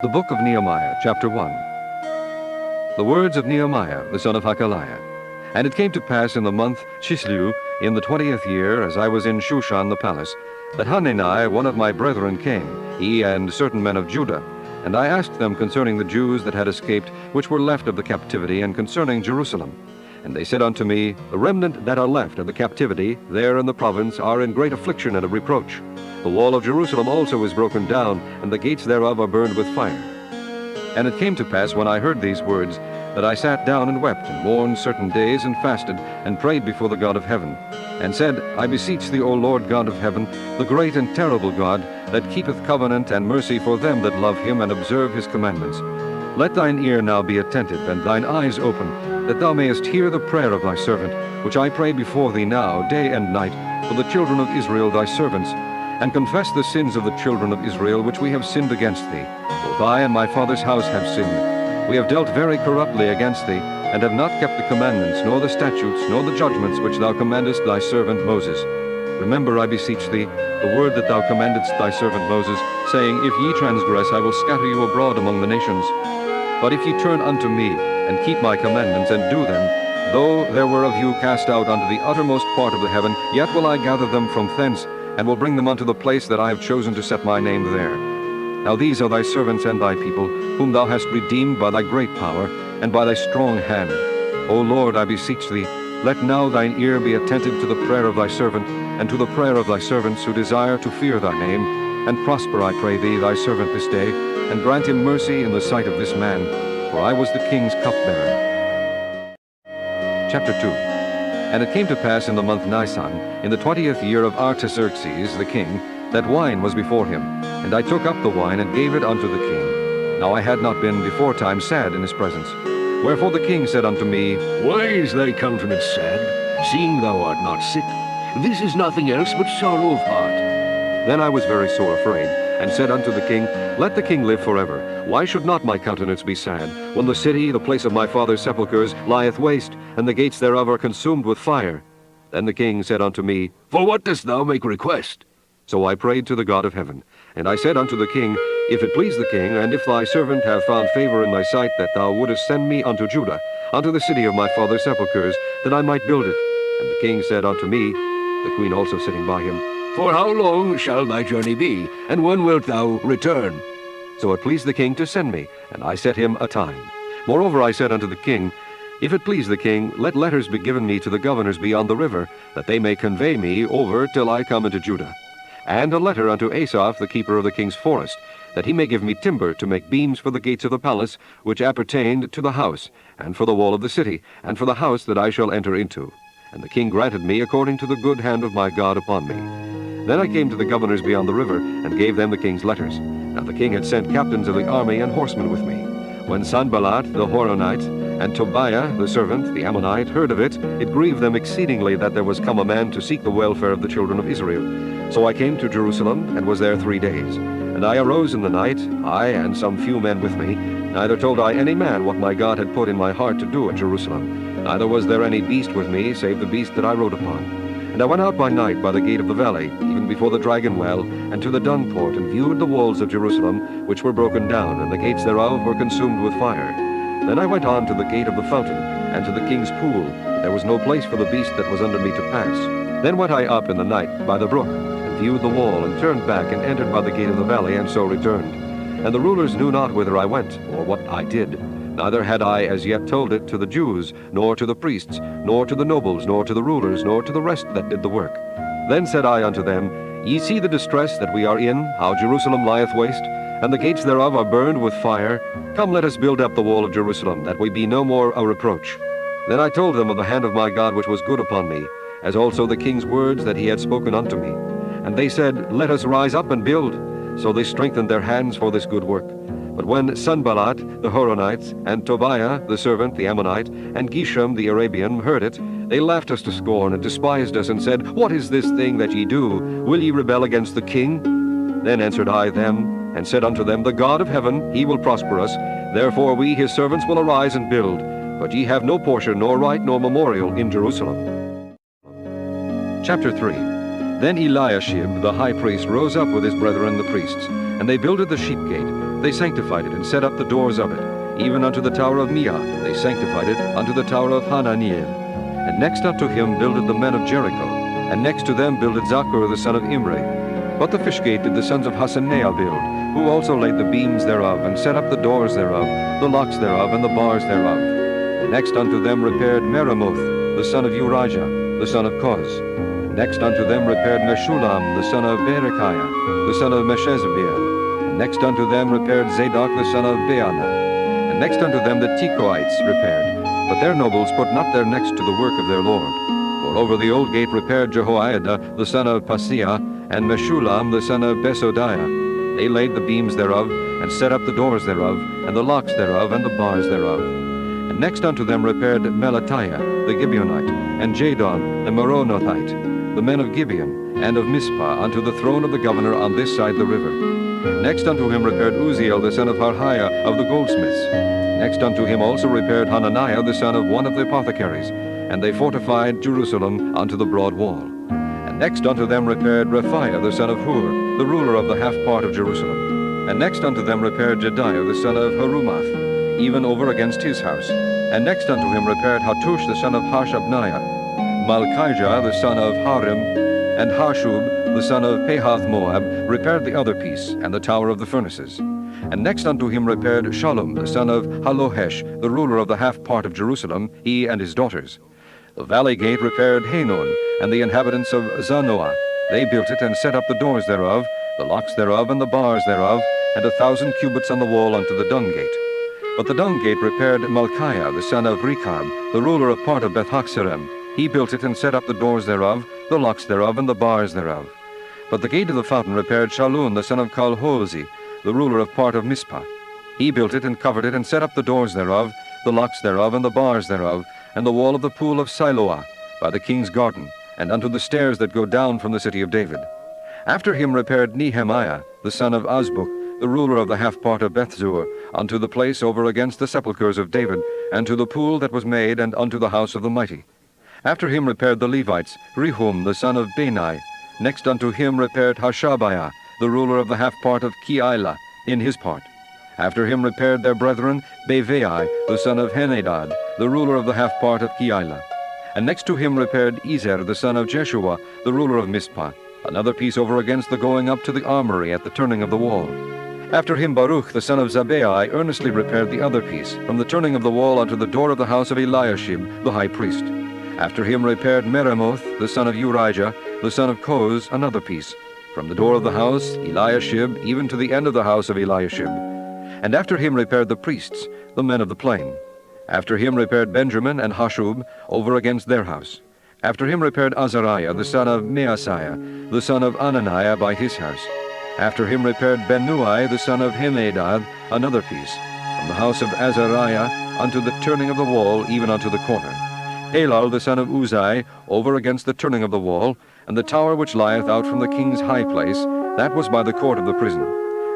The book of Nehemiah, chapter 1. The words of Nehemiah, the son of Hakaliah. And it came to pass in the month Chislew, in the 20th year, as I was in Shushan the palace, that Hanani, one of my brethren, came, he and certain men of Judah. And I asked them concerning the Jews that had escaped, which were left of the captivity, and concerning Jerusalem. And they said unto me, The remnant that are left of the captivity, there in the province, are in great affliction and of reproach. The wall of Jerusalem also is broken down, and the gates thereof are burned with fire. And it came to pass, when I heard these words, that I sat down and wept, and mourned certain days, and fasted, and prayed before the God of heaven, and said, I beseech thee, O Lord God of heaven, the great and terrible God, that keepeth covenant and mercy for them that love him and observe his commandments. Let thine ear now be attentive, and thine eyes open, that thou mayest hear the prayer of thy servant, which I pray before thee now, day and night, for the children of Israel thy servants, and confess the sins of the children of Israel which we have sinned against thee. Both I and my father's house have sinned. We have dealt very corruptly against thee, and have not kept the commandments, nor the statutes, nor the judgments which thou commandest thy servant Moses. Remember, I beseech thee, the word that thou commandedst thy servant Moses, saying, If ye transgress, I will scatter you abroad among the nations. But if ye turn unto me, and keep my commandments, and do them, though there were of you cast out unto the uttermost part of the heaven, yet will I gather them from thence, and will bring them unto the place that I have chosen to set my name there. Now these are thy servants and thy people, whom thou hast redeemed by thy great power, and by thy strong hand. O Lord, I beseech thee, let now thine ear be attentive to the prayer of thy servant, and to the prayer of thy servants who desire to fear thy name, and prosper, I pray thee, thy servant this day, and grant him mercy in the sight of this man, for I was the king's cupbearer. Chapter 2. And it came to pass in the month Nisan, in the 20th year of Artaxerxes the king, that wine was before him. And I took up the wine, and gave it unto the king. Now I had not been beforetime sad in his presence. Wherefore the king said unto me, Why is thy countenance sad, seeing thou art not sick? This is nothing else but sorrow of heart. Then I was very sore afraid, and said unto the king, Let the king live forever. Why should not my countenance be sad, when the city, the place of my father's sepulchres, lieth waste, and the gates thereof are consumed with fire? Then the king said unto me, For what dost thou make request? So I prayed to the God of heaven. And I said unto the king, If it please the king, and if thy servant have found favor in thy sight, that thou wouldest send me unto Judah, unto the city of my father's sepulchres, that I might build it. And the king said unto me, the queen also sitting by him, For how long shall thy journey be, and when wilt thou return? So it pleased the king to send me, and I set him a time. Moreover I said unto the king, If it please the king, let letters be given me to the governors beyond the river, that they may convey me over till I come into Judah. And a letter unto Asaph, the keeper of the king's forest, that he may give me timber to make beams for the gates of the palace, which appertained to the house, and for the wall of the city, and for the house that I shall enter into. And the king granted me according to the good hand of my God upon me. Then I came to the governors beyond the river, and gave them the king's letters. Now the king had sent captains of the army and horsemen with me. When Sanballat the Horonite, and Tobiah the servant, the Ammonite, heard of it, it grieved them exceedingly that there was come a man to seek the welfare of the children of Israel. So I came to Jerusalem, and was there 3 days. And I arose in the night, I and some few men with me. Neither told I any man what my God had put in my heart to do at Jerusalem. Neither was there any beast with me, save the beast that I rode upon. And I went out by night by the gate of the valley, even before the dragon well, and to the dung port, and viewed the walls of Jerusalem, which were broken down, and the gates thereof were consumed with fire. Then I went on to the gate of the fountain, and to the king's pool, but there was no place for the beast that was under me to pass. Then went I up in the night by the brook, and viewed the wall, and turned back, and entered by the gate of the valley, and so returned. And the rulers knew not whither I went, or what I did. Neither had I as yet told it to the Jews, nor to the priests, nor to the nobles, nor to the rulers, nor to the rest that did the work. Then said I unto them, Ye see the distress that we are in, how Jerusalem lieth waste, and the gates thereof are burned with fire. Come, let us build up the wall of Jerusalem, that we be no more a reproach. Then I told them of the hand of my God which was good upon me, as also the king's words that he had spoken unto me. And they said, Let us rise up and build. So they strengthened their hands for this good work. But when Sanballat the Horonite, and Tobiah the servant, the Ammonite, and Geshem the Arabian heard it, they laughed us to scorn, and despised us, and said, What is this thing that ye do? Will ye rebel against the king? Then answered I them, and said unto them, The God of heaven, he will prosper us. Therefore we his servants will arise and build. But ye have no portion, nor right, nor memorial in Jerusalem. Chapter 3. Then Eliashib the high priest rose up with his brethren the priests, And they builded the sheep gate. They sanctified it, and set up the doors of it. Even unto the tower of Meah they sanctified it, unto the tower of Hananiel. And next unto him builded the men of Jericho. And next to them builded Zaccur the son of Imri. But the fish gate did the sons of Hasaneah build, who also laid the beams thereof, and set up the doors thereof, the locks thereof, and the bars thereof. And next unto them repaired Meremoth the son of Urijah, the son of Koz. And next unto them repaired Meshullam the son of Berechiah, the son of Meshezabeel. And next unto them repaired Zadok the son of Baana. And next unto them the Tekoites repaired, but their nobles put not their necks to the work of their lord. Moreover, the old gate repaired Jehoiada the son of Paseah, and Meshullam the son of Besodiah. They laid the beams thereof, and set up the doors thereof, and the locks thereof, and the bars thereof. And next unto them repaired Melatiah the Gibeonite, and Jadon the Meronothite, the men of Gibeon, and of Mizpah, unto the throne of the governor on this side the river. Next unto him repaired Uzziel the son of Harhiah of the goldsmiths. Next unto him also repaired Hananiah the son of one of the apothecaries, and they fortified Jerusalem unto the broad wall. And next unto them repaired Rephaiah the son of Hur, the ruler of the half part of Jerusalem. And next unto them repaired Jediah the son of Harumath, even over against his house. And next unto him repaired Hattush the son of Hashabniah. Malchijah the son of Harim, and Hashub the son of Pahath Moab repaired the other piece, and the tower of the furnaces. And next unto him repaired Shallum the son of Halohesh, the ruler of the half part of Jerusalem, he and his daughters. The valley gate repaired Hanon, and the inhabitants of Zanoah. They built it, and set up the doors thereof, the locks thereof, and the bars thereof, and 1,000 cubits on the wall unto the dung gate. But the dung gate repaired Malchiah the son of Rechab, the ruler of part of Beth-Haxerem. He built it, and set up the doors thereof, the locks thereof, and the bars thereof. But the gate of the fountain repaired Shallun the son of Calhozi, the ruler of part of Mizpah. He built it, and covered it, and set up the doors thereof, the locks thereof, and the bars thereof, and the wall of the pool of Siloah, by the king's garden, and unto the stairs that go down from the city of David. After him repaired Nehemiah, the son of Azbuk, the ruler of the half part of Bethzur, unto the place over against the sepulchres of David, and to the pool that was made, and unto the house of the mighty. After him repaired the Levites, Rehum the son of Bani. Next unto him repaired Hashabiah, the ruler of the half part of Keilah, in his part. After him repaired their brethren, Bevai, the son of Henadad, the ruler of the half part of Keilah. And next to him repaired Ezer, the son of Jeshua, the ruler of Mizpah, another piece over against the going up to the armory at the turning of the wall. After him Baruch, the son of Zabbai, earnestly repaired the other piece, from the turning of the wall unto the door of the house of Eliashib, the high priest. After him repaired Meremoth, the son of Urijah, the son of Koz, another piece, from the door of the house, Eliashib, even to the end of the house of Eliashib. And after him repaired the priests, the men of the plain. After him repaired Benjamin and Hashub, over against their house. After him repaired Azariah, the son of Maaseiah, the son of Ananiah, by his house. After him repaired Benui, the son of Henadad, another piece, from the house of Azariah unto the turning of the wall, even unto the corner. Halal, the son of Uzai, over against the turning of the wall, and the tower which lieth out from the king's high place, that was by the court of the prison.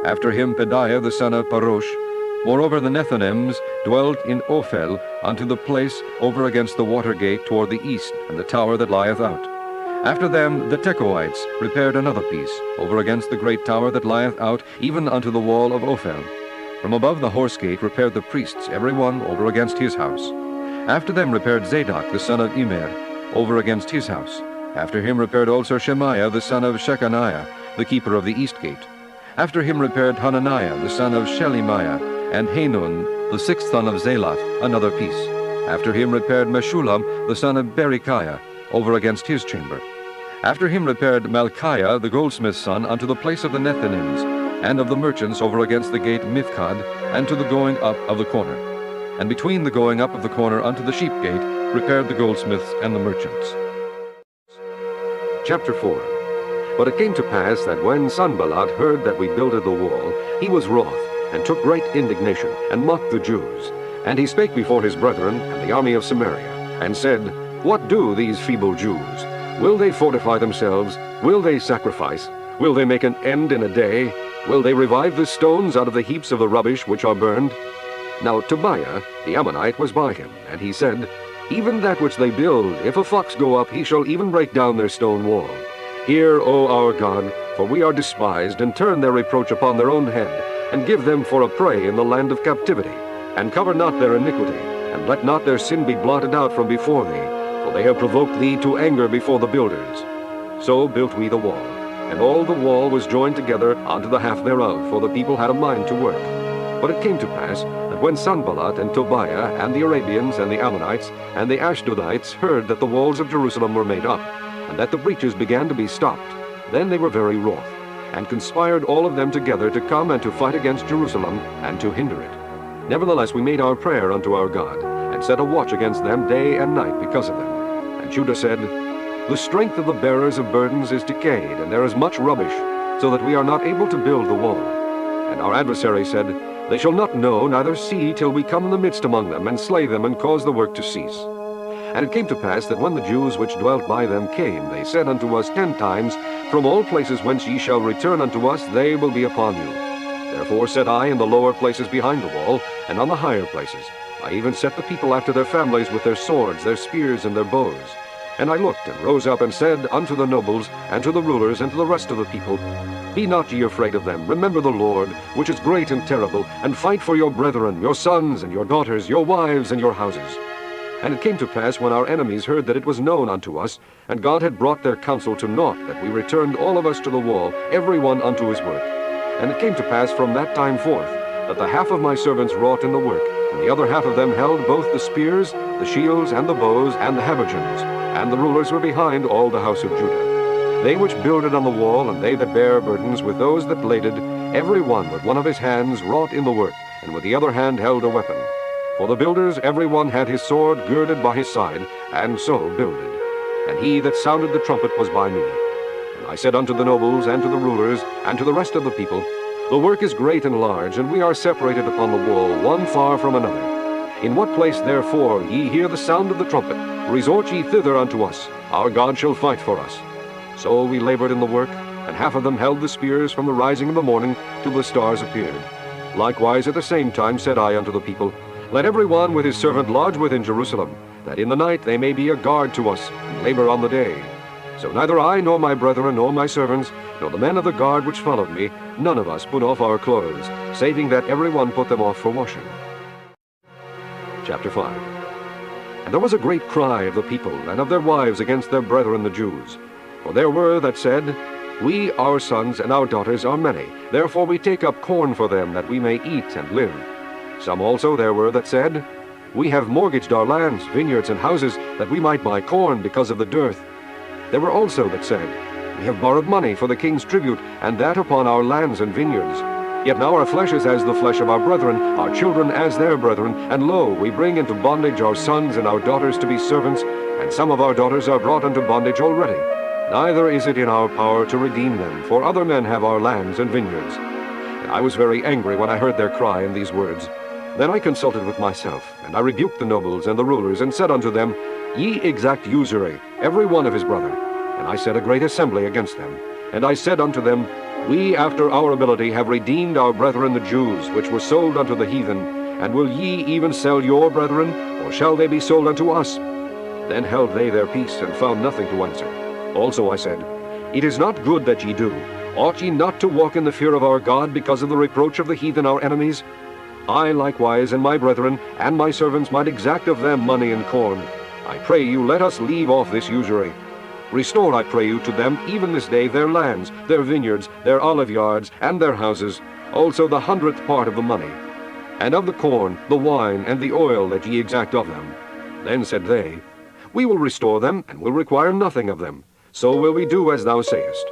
After him Pedaiah, the son of Parosh. Moreover the Nethinims dwelt in Ophel, unto the place over against the water gate toward the east, and the tower that lieth out. After them the Tekoites repaired another piece, over against the great tower that lieth out, even unto the wall of Ophel. From above the horse gate repaired the priests, every one over against his house. After them repaired Zadok the son of Immer, over against his house. After him repaired also Shemaiah the son of Shechaniah, the keeper of the east gate. After him repaired Hananiah the son of Shelemiah, and Hanun the sixth son of Zalaph, another piece. After him repaired Meshullam the son of Berechiah, over against his chamber. After him repaired Malchiah the goldsmith's son unto the place of the Nethinims, and of the merchants over against the gate Mifkad, and to the going up of the corner. And between the going up of the corner unto the sheep gate repaired the goldsmiths and the merchants. Chapter 4. But it came to pass that when Sanballat heard that we builded the wall, he was wroth, and took great indignation, and mocked the Jews. And he spake before his brethren and the army of Samaria, and said, What do these feeble Jews? Will they fortify themselves? Will they sacrifice? Will they make an end in a day? Will they revive the stones out of the heaps of the rubbish which are burned? Now Tobiah the Ammonite was by him, and he said, Even that which they build, if a fox go up, he shall even break down their stone wall. Hear, O our God, for we are despised, and turn their reproach upon their own head, and give them for a prey in the land of captivity. And cover not their iniquity, and let not their sin be blotted out from before thee, for they have provoked thee to anger before the builders. So built we the wall, and all the wall was joined together unto the half thereof, for the people had a mind to work. But it came to pass that when Sanballat and Tobiah and the Arabians and the Ammonites and the Ashdodites heard that the walls of Jerusalem were made up, and that the breaches began to be stopped, then they were very wroth, and conspired all of them together to come and to fight against Jerusalem, and to hinder it. Nevertheless we made our prayer unto our God, and set a watch against them day and night because of them. And Judah said, The strength of the bearers of burdens is decayed, and there is much rubbish, so that we are not able to build the wall. And our adversary said, They shall not know, neither see, till we come in the midst among them, and slay them, and cause the work to cease. And it came to pass that when the Jews which dwelt by them came, they said unto us 10 times, From all places whence ye shall return unto us, they will be upon you. Therefore set I in the lower places behind the wall, and on the higher places. I even set the people after their families with their swords, their spears, and their bows. And I looked, and rose up, and said unto the nobles, and to the rulers, and to the rest of the people, Be not ye afraid of them. Remember the Lord, which is great and terrible, and fight for your brethren, your sons, and your daughters, your wives, and your houses. And it came to pass, when our enemies heard that it was known unto us, and God had brought their counsel to naught, that we returned all of us to the wall, every one unto his work. And it came to pass from that time forth, that the half of my servants wrought in the work, and the other half of them held both the spears, the shields, and the bows, and the habergeons, and the rulers were behind all the house of Judah. They which builded on the wall, and they that bare burdens, with those that laded, every one with one of his hands wrought in the work, and with the other hand held a weapon. For the builders every one had his sword girded by his side, and so builded. And he that sounded the trumpet was by me. And I said unto the nobles, and to the rulers, and to the rest of the people, The work is great and large, and we are separated upon the wall, one far from another. In what place therefore ye hear the sound of the trumpet, resort ye thither unto us. Our God shall fight for us. So we labored in the work, and half of them held the spears from the rising of the morning till the stars appeared. Likewise at the same time said I unto the people, Let every one with his servant lodge within Jerusalem, that in the night they may be a guard to us, and labor on the day. So neither I, nor my brethren, nor my servants, nor the men of the guard which followed me, none of us put off our clothes, saving that every one put them off for washing. Chapter 5. And there was a great cry of the people, and of their wives against their brethren the Jews. For there were that said, We, our sons, and our daughters are many, therefore we take up corn for them, that we may eat and live. Some also there were that said, We have mortgaged our lands, vineyards, and houses, that we might buy corn because of the dearth. There were also that said, We have borrowed money for the king's tribute, and that upon our lands and vineyards. Yet now our flesh is as the flesh of our brethren, our children as their brethren, and lo, we bring into bondage our sons and our daughters to be servants, and some of our daughters are brought into bondage already. Neither is it in our power to redeem them, for other men have our lands and vineyards. And I was very angry when I heard their cry in these words. Then I consulted with myself, and I rebuked the nobles and the rulers, and said unto them, Ye exact usury, every one of his brother. And I set a great assembly against them. And I said unto them, We after our ability have redeemed our brethren the Jews, which were sold unto the heathen. And will ye even sell your brethren, or shall they be sold unto us? Then held they their peace, and found nothing to answer. Also I said, It is not good that ye do. Ought ye not to walk in the fear of our God, because of the reproach of the heathen our enemies? I likewise, and my brethren, and my servants might exact of them money and corn. I pray you, let us leave off this usury. Restore, I pray you, to them even this day their lands, their vineyards, their olive yards, and their houses, also the 100th part of the money, and of the corn, the wine, and the oil that ye exact of them. Then said they, We will restore them, and will require nothing of them. So will we do as thou sayest.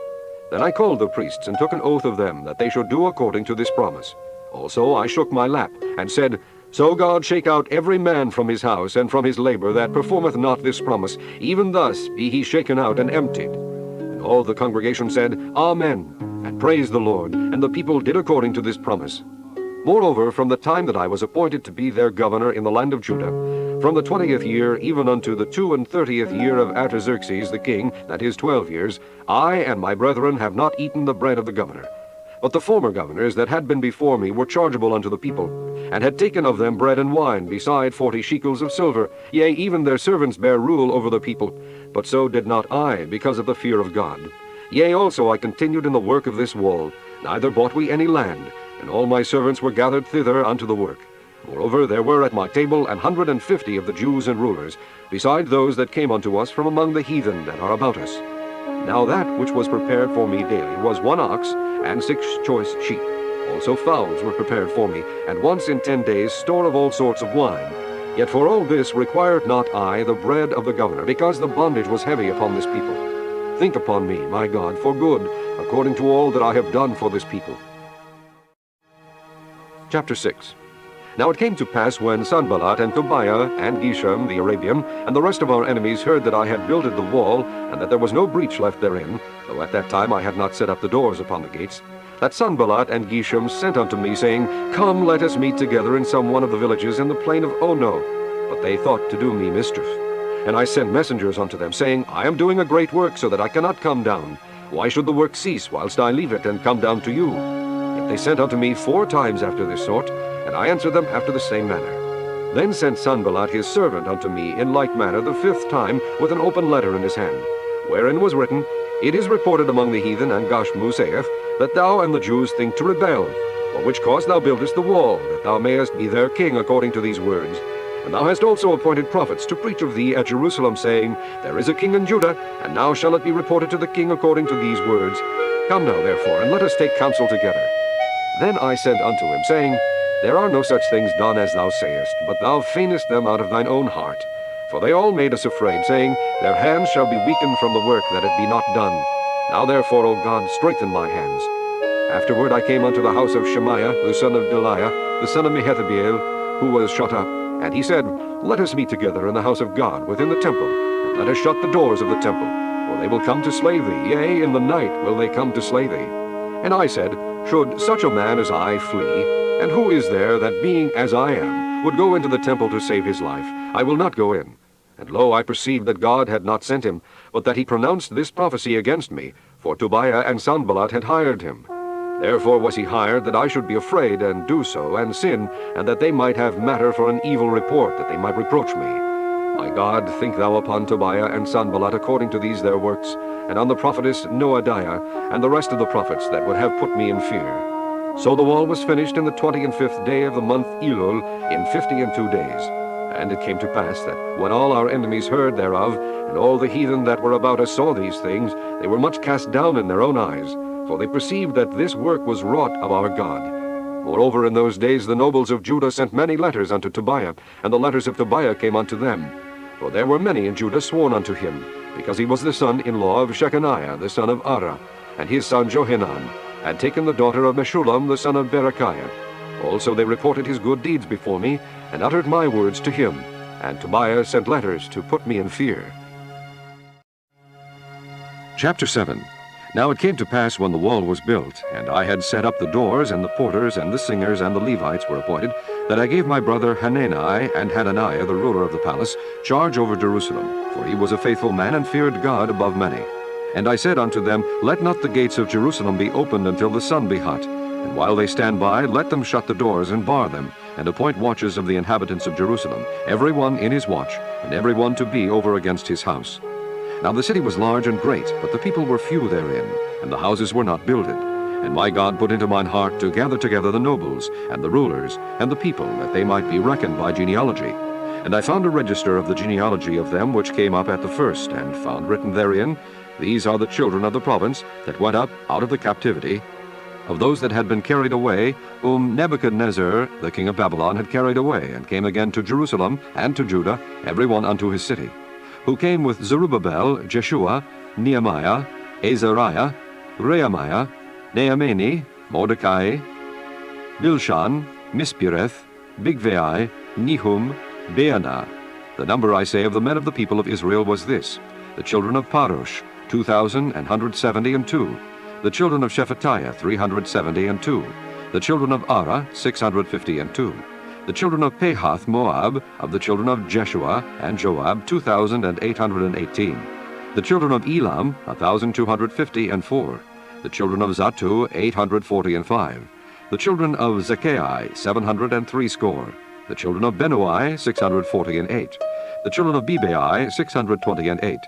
Then I called the priests, and took an oath of them, that they should do according to this promise. Also I shook my lap, and said, So God shake out every man from his house, and from his labor, that performeth not this promise, even thus be he shaken out and emptied. And all the congregation said, Amen, and praised the Lord, and the people did according to this promise. Moreover, from the time that I was appointed to be their governor in the land of Judah, from the 20th year even unto the 32nd year of Artaxerxes the king, that is 12 years, I and my brethren have not eaten the bread of the governor. But the former governors that had been before me were chargeable unto the people, and had taken of them bread and wine, beside 40 shekels of silver. Yea, even their servants bare rule over the people. But so did not I, because of the fear of God. Yea, also I continued in the work of this wall, neither bought we any land, and all my servants were gathered thither unto the work. Moreover, there were at my table 150 of the Jews and rulers, beside those that came unto us from among the heathen that are about us. Now that which was prepared for me daily was 1 ox and 6 choice sheep. Also fowls were prepared for me, and once in 10 days store of all sorts of wine. Yet for all this required not I the bread of the governor, because the bondage was heavy upon this people. Think upon me, my God, for good, according to all that I have done for this people. Chapter 6. Now it came to pass when Sanballat and Tobiah and Geshem the Arabian and the rest of our enemies heard that I had builded the wall, and that there was no breach left therein, though at that time I had not set up the doors upon the gates, that Sanballat and Geshem sent unto me, saying, Come, let us meet together in some one of the villages in the plain of Ono. But they thought to do me mischief. And I sent messengers unto them, saying, I am doing a great work, so that I cannot come down. Why should the work cease, whilst I leave it, and come down to you? Yet they sent unto me 4 times after this sort, and I answered them after the same manner. Then sent Sanballat his servant unto me in like manner the 5th time, with an open letter in his hand, wherein was written, It is reported among the heathen, and Gashmu saith, that thou and the Jews think to rebel, for which cause thou buildest the wall, that thou mayest be their king according to these words. And thou hast also appointed prophets to preach of thee at Jerusalem, saying, There is a king in Judah, and now shall it be reported to the king according to these words. Come now, therefore, and let us take counsel together. Then I said unto him, saying, There are no such things done as thou sayest, but thou feignest them out of thine own heart. For they all made us afraid, saying, Their hands shall be weakened from the work, that it be not done. Now therefore, O God, strengthen my hands. Afterward I came unto the house of Shemaiah, the son of Delaiah, the son of Mehethabiel, who was shut up. And he said, Let us meet together in the house of God, within the temple, and let us shut the doors of the temple. For they will come to slay thee, yea, in the night will they come to slay thee. And I said, Should such a man as I flee? And who is there that, being as I am, would go into the temple to save his life? I will not go in. And lo, I perceived that God had not sent him, but that he pronounced this prophecy against me, for Tobiah and Sanballat had hired him. Therefore was he hired, that I should be afraid, and do so, and sin, and that they might have matter for an evil report, that they might reproach me. My God, think thou upon Tobiah and Sanballat according to these their works, and on the prophetess Noadiah, and the rest of the prophets that would have put me in fear. So the wall was finished in the 25th day of the month Elul, in 52 days. And it came to pass that when all our enemies heard thereof, and all the heathen that were about us saw these things, they were much cast down in their own eyes, for they perceived that this work was wrought of our God. Moreover, in those days the nobles of Judah sent many letters unto Tobiah, and the letters of Tobiah came unto them. For there were many in Judah sworn unto him, because he was the son-in-law of Shechaniah, the son of Ara, and his son Johanan had taken the daughter of Meshullam, the son of Berechiah. Also they reported his good deeds before me, and uttered my words to him. And Tobiah sent letters to put me in fear. Chapter 7. Now it came to pass when the wall was built, and I had set up the doors, and the porters, and the singers, and the Levites were appointed, that I gave my brother Hanani and Hananiah, the ruler of the palace, charge over Jerusalem, for he was a faithful man, and feared God above many. And I said unto them, Let not the gates of Jerusalem be opened until the sun be hot. And while they stand by, let them shut the doors, and bar them, and appoint watches of the inhabitants of Jerusalem, every one in his watch, and every one to be over against his house. Now the city was large and great, but the people were few therein, and the houses were not builded. And my God put into mine heart to gather together the nobles, and the rulers, and the people, that they might be reckoned by genealogy. And I found a register of the genealogy of them which came up at the first, and found written therein, These are the children of the province that went up out of the captivity, of those that had been carried away, whom Nebuchadnezzar the king of Babylon had carried away, and came again to Jerusalem and to Judah, every one unto his city, who came with Zerubbabel, Jeshua, Nehemiah, Azariah, Rehemiah, Naamani, Mordecai, Bilshan, Mispireth, Bigvai, Nehum, Baanah. The number, I say, of the men of the people of Israel was this: the children of Parosh, 2,172. The children of Shephatiah, 372. The children of Ara, 652. The children of Pahath Moab, of the children of Jeshua and Joab, 2,818. The children of Elam, 1,254. The children of Zatu, 845. The children of Zekai, 703 score. The children of Benui, 648. The children of Bebai, 628.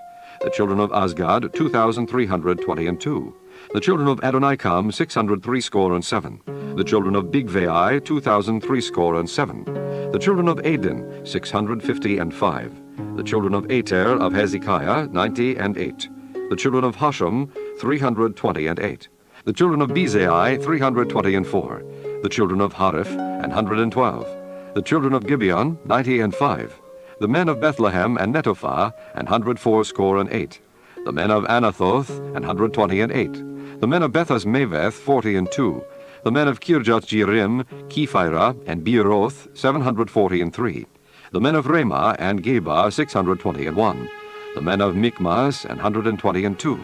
The children of Azgad, 2,322. The children of Adonikam, 637. The children of Bigvai, 2,037. The children of Adin, 655. The children of Ater of Hezekiah, 98. The children of Hashum, 328. The children of Bezai, 324. The children of Hariph, 112. The children of Gibeon, 95. The men of Bethlehem and Netophah, 108. The men of Anathoth, 128. The men of Bethas-Maveth, 42. The men of Kirjath-Jearim, Kephirah, and Beeroth, 743. The men of Ramah and Geba, 621. The men of Michmas, 122.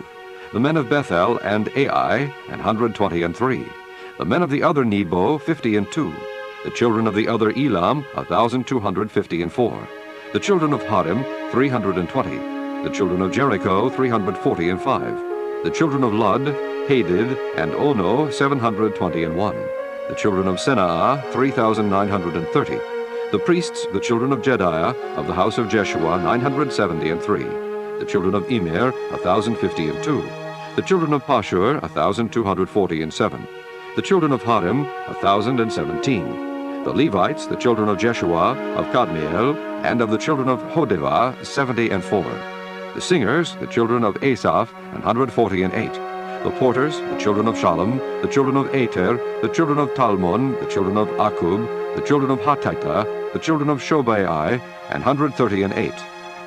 The men of Bethel and Ai, 123. The men of the other Nebo, 52. The children of the other Elam, 1,254. The children of Harim, 320. The children of Jericho, 345. The children of Lud, Hadid, and Ono, 721. The children of Senaa, 3,930. The priests, the children of Jediah, of the house of Jeshua, 973. The children of Immer, 1,052. The children of Pashur, 1,247. The children of Harim, 1,017. The Levites, the children of Jeshua, of Kadmiel, and of the children of Hodeva, 74. The singers, the children of Asaph, 148. The porters, the children of Shalom, the children of Ater, the children of Talmon, the children of Akub, the children of Hatita, the children of Shobai, 138.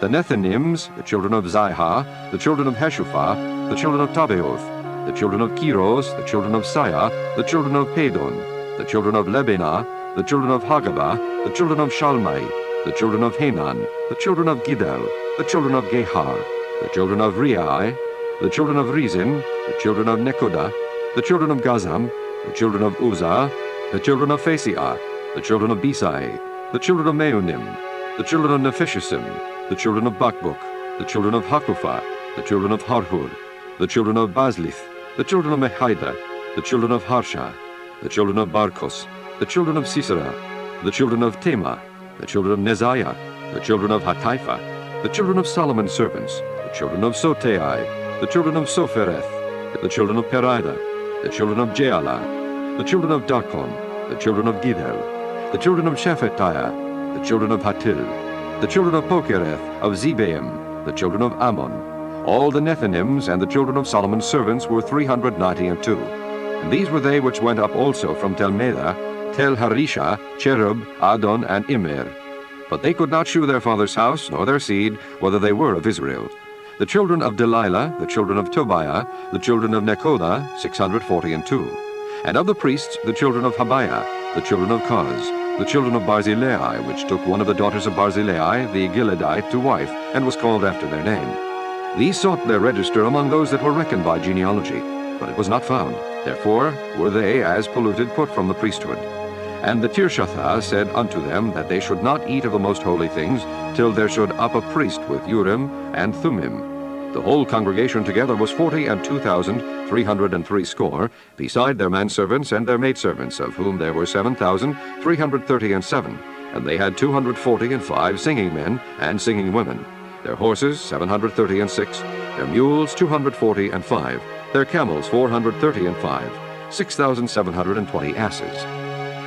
The Nethinims, the children of Zihah, the children of Heshupha, the children of Tabeoth, the children of Kiros, the children of Saya, the children of Pedon, the children of Lebenah, the children of Hagabah, the children of Shalmai, the children of Hanan, the children of Gidel, the children of Gehar, the children of Reai, the children of Rezin, the children of Nekoda, the children of Gazam, the children of Uzzah, the children of Phasiah, the children of Besai, the children of Meunim, the children of Nephishisim, the children of Bakbuk, the children of Hakupha, the children of Harhur, the children of Bazlith, the children of Mehida, the children of Harsha, the children of Barkos, the children of Sisera, the children of Tema, the children of Neziah, the children of Hatipha, the children of Solomon's servants, the children of Sotai, the children of Sophereth, the children of Perida, the children of Jaala, the children of Darkon, the children of Gidel, the children of Shephatiah, the children of Hatil, the children of Pokereth, of Zebaim, the children of Ammon. All the Nethinims and the children of Solomon's servants were 392. And these were they which went up also from Telmeda, Tel Harisha, Cherub, Adon, and Immer. But they could not shew their father's house, nor their seed, whether they were of Israel. The children of Delilah, the children of Tobiah, the children of Nekoda, 642. And of the priests, the children of Habiah, the children of Koz, the children of Barzillai, which took one of the daughters of Barzillai, the Gileadite, to wife, and was called after their name. These sought their register among those that were reckoned by genealogy, but it was not found. Therefore were they, as polluted, put from the priesthood. And the Tirshatha said unto them that they should not eat of the most holy things, till there should up a priest with Urim and Thummim. The whole congregation together was 42,303 score, beside their manservants and their maidservants, of whom there were 7,337, and they had 245 singing men and singing women. Their horses 736, their mules 245, their camels 435, 6,720 asses.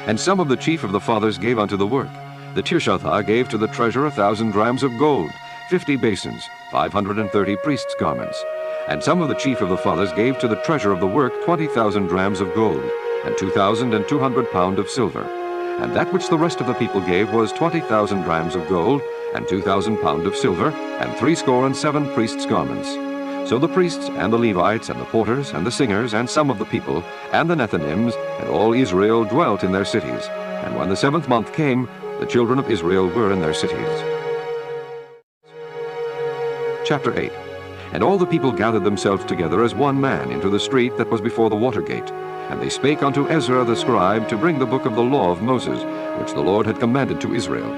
And some of the chief of the fathers gave unto the work. The Tirshatha gave to the treasure 1,000 drams of gold, 50 basins, 530 priests' garments. And some of the chief of the fathers gave to the treasure of the work 20,000 drams of gold, and 2,200 pound of silver. And that which the rest of the people gave was 20,000 drams of gold, and 2,000 pound of silver, and 67 priests' garments. So the priests, and the Levites, and the porters, and the singers, and some of the people, and the Nethinims, and all Israel dwelt in their cities. And when the 7th month came, the children of Israel were in their cities. Chapter 8. And all the people gathered themselves together as one man into the street that was before the water gate. And they spake unto Ezra the scribe to bring the book of the law of Moses, which the Lord had commanded to Israel.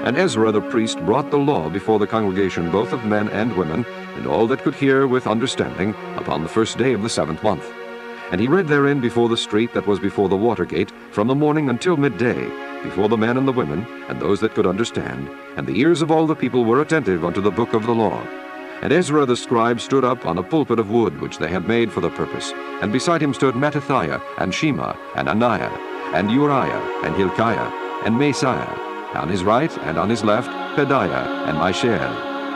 And Ezra the priest brought the law before the congregation, both of men and women, and all that could hear with understanding, upon the 1st day of the 7th month. And he read therein before the street that was before the water gate, from the morning until midday, before the men and the women, and those that could understand, and the ears of all the people were attentive unto the book of the law. And Ezra the scribe stood up on a pulpit of wood which they had made for the purpose. And beside him stood Mattithiah, and Shema, and Ananiah, and Uriah, and Hilkiah, and Messiah. On his right and on his left, Pedaiah, and Mishael,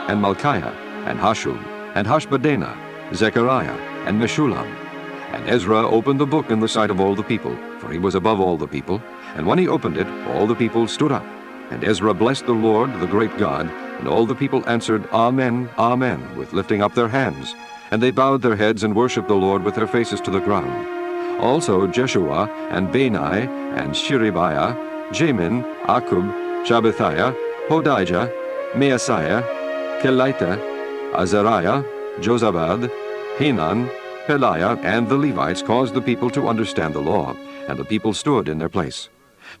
and Malchiah, and Hashum, and Hashbaddanah, Zechariah, and Meshullam. And Ezra opened the book in the sight of all the people, for he was above all the people. And when he opened it, all the people stood up. And Ezra blessed the Lord, the great God, and all the people answered, Amen, Amen, with lifting up their hands. And they bowed their heads and worshipped the Lord with their faces to the ground. Also Jeshua, and Bani, and Sherebiah, Jamin, Akub, Shabbathiah, Hodijah, Maaseiah, Kelita, Azariah, Jozabad, Hanan, Peliah, and the Levites caused the people to understand the law, and the people stood in their place.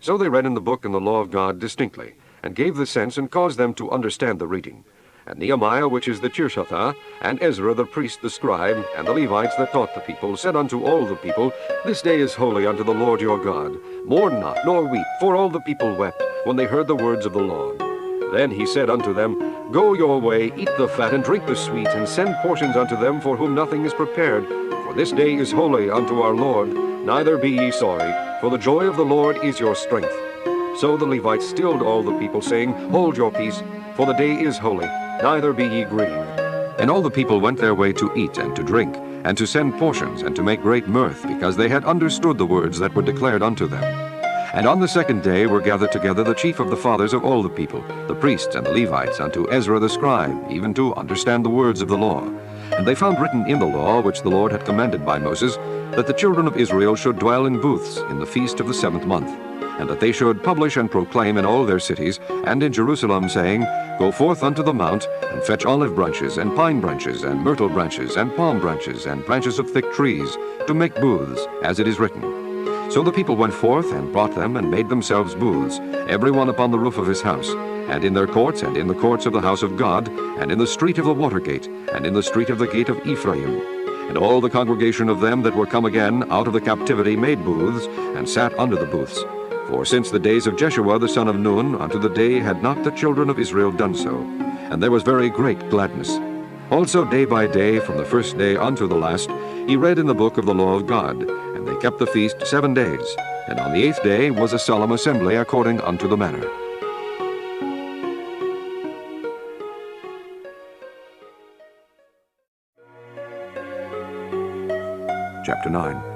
So they read in the book and the law of God distinctly, and gave the sense and caused them to understand the reading. And Nehemiah, which is the Tirshatha, and Ezra the priest, the scribe, and the Levites that taught the people, said unto all the people, This day is holy unto the Lord your God. Mourn not, nor weep, for all the people wept, when they heard the words of the law. Then he said unto them, Go your way, eat the fat, and drink the sweet, and send portions unto them for whom nothing is prepared. For this day is holy unto our Lord. Neither be ye sorry, for the joy of the Lord is your strength. So the Levites stilled all the people, saying, Hold your peace, for the day is holy, neither be ye grieved. And all the people went their way to eat and to drink, and to send portions, and to make great mirth, because they had understood the words that were declared unto them. And on the second day were gathered together the chief of the fathers of all the people, the priests and the Levites, unto Ezra the scribe, even to understand the words of the law. And they found written in the law, which the Lord had commanded by Moses, that the children of Israel should dwell in booths in the feast of the 7th month, and that they should publish and proclaim in all their cities, and in Jerusalem, saying, Go forth unto the mount, and fetch olive branches, and pine branches, and myrtle branches, and palm branches, and branches of thick trees, to make booths, as it is written. So the people went forth, and brought them, and made themselves booths, every one upon the roof of his house, and in their courts, and in the courts of the house of God, and in the street of the water gate, and in the street of the gate of Ephraim. And all the congregation of them that were come again out of the captivity made booths, and sat under the booths. For since the days of Jeshua the son of Nun unto the day had not the children of Israel done so, and there was very great gladness. Also day by day, from the first day unto the last, he read in the book of the law of God, and they kept the feast 7 days. And on the 8th day was a solemn assembly according unto the manner. Chapter 9.